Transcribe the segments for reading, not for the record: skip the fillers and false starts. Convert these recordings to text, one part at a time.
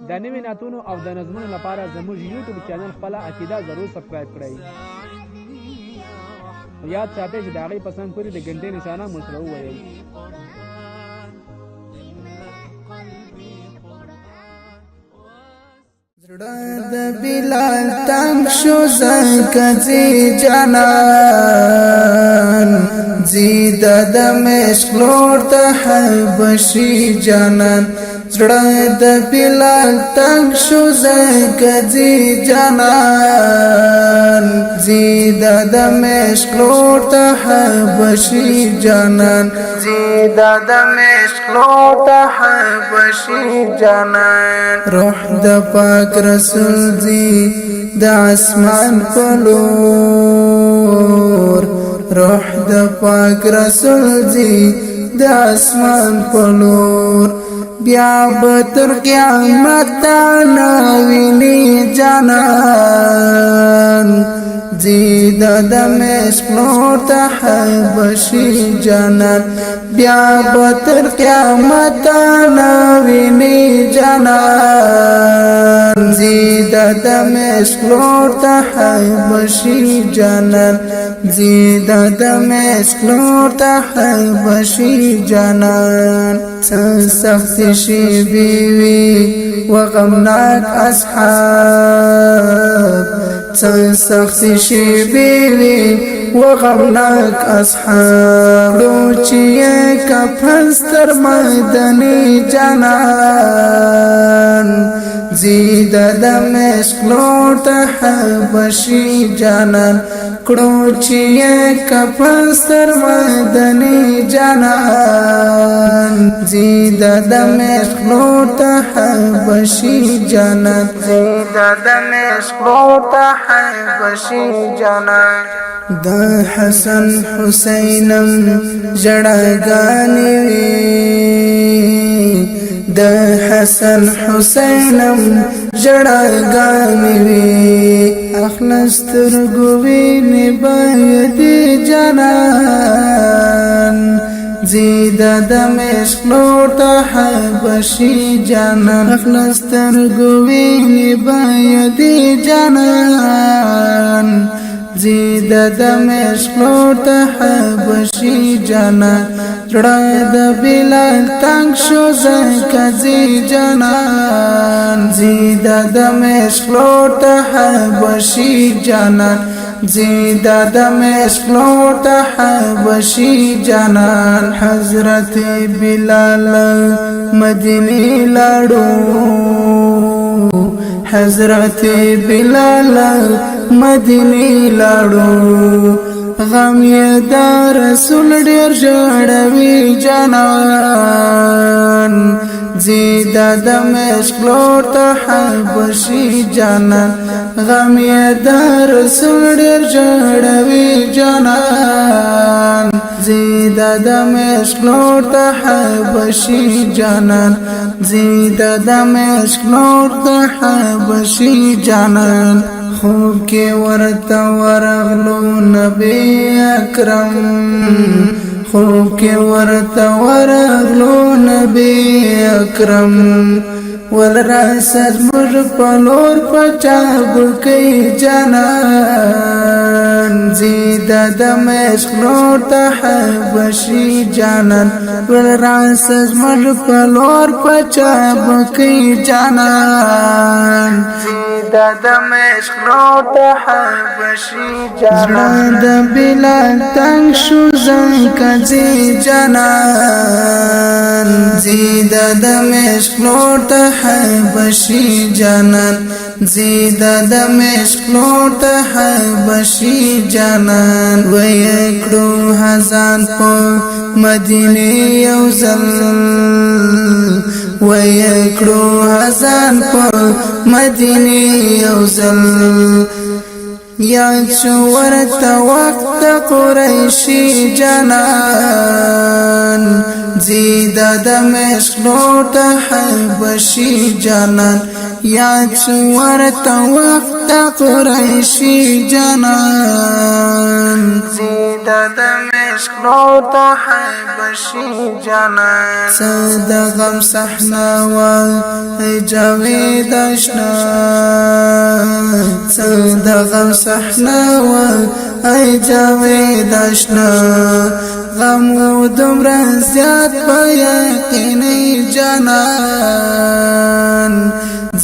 د نوې نعتونو او د نظمونو لپاره زموږ یوټیوب چینل خپل عقیده ضرور سبسکرایب کړئ. یاد ساتئ چې د هغې پسند پورې د ګنټې نشانه مو سره وویل. زړه د بلال تنگ شو زکه زی جانان زید د مشک لور ته حبشي جانان زړه د بلال تنگ شو زکه زی جانان زید د مشک لور ته حبشي جانان زید د مشک لور ته حبشي جانان روح د پاک رسول زی د اسمان پلور روح د پاک رسول زی د اسمان پلور بیا به تر قیامت نویني جانان زید د مشک لور ته حبشي جانان بیا به تر قیامت نویني جانان زید د مشک لور ته حبشي جانان زید د مشک لور ته حبشي جانان سخت شي بیوی و غمناک اصحاب سخت شي بیوی و غمناک اصحاب روچیه کپنستر مدنی جانان زید د مشک لور ته حبشي جانان کړوچیه کپنستر مدنی جانان زید د مشک لور ته حبشي جانان زید د مشک لور ته حبشي جانان د حسن حسینم جړګانی وی د حسن حسینم جړګانی وی اخلاص ترګوی نه باید جانان زید د مشک لور ته حبشي جانان اخلاص ترګوی نه باید جانان زید د مشک لور ته حبشي جانان زړه د بلال تنگ شو زکه زی جانان زید د مشک لور ته حبشي جانان زید د مشک لور ته حبشي جانان حضرت بلال مدینه لاړو حضرت بلال مدینه لاړو غم یې د رسول ډیر جوړوي جانان زید د مشک لور ته حبشي جانان غم یې د رسول ډیر جوړوي جانان زید د مشک لور ته حبشي جانان زید د مشک لور ته حبشي جانان خوب کې ورته ورغلو نبی اکرم خوب کې ورته ورغلو نبی اکرم ولراسد مر پلور پچاب کئی جانان زید د مشک لور ته حبشي جانان ولراسد مر پلور پچاب کئی جانان زید د مشک لور ته حبشي جانان د بلال تنگ شو زکه زی جانان زید د مشک لور ته حبشي جانان زید د مشک لور ته حبشي جانان ویکړو حزان په مدینه یوزل ویکړو حزان په مدینه یوزل یاد شو ورته وخت قریشی جانان زید د مشک لور ته حبشي جانان یاد شو ورته وخت قریشی جانان زیده دمشق نور ته حبشي جانان څه د غم صحنه وه ای جاوید اشنا څه د غم صحنه وه ای جاوید اشنا غم و دومره زیات په یقیني جانان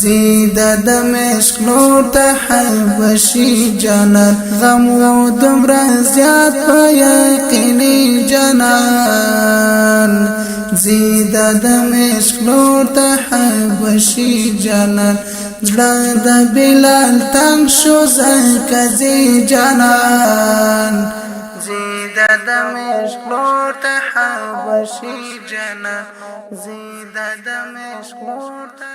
زیده دمشق نور ته حبشي جانان غم و دومره زیات په یقیني جانان زیده دمشق نور ته حبشي جانان زړه د بلال تنگ شو زکه زی جانان زیده دمشق نور ته حبشي جانان زیده دمشق نور ته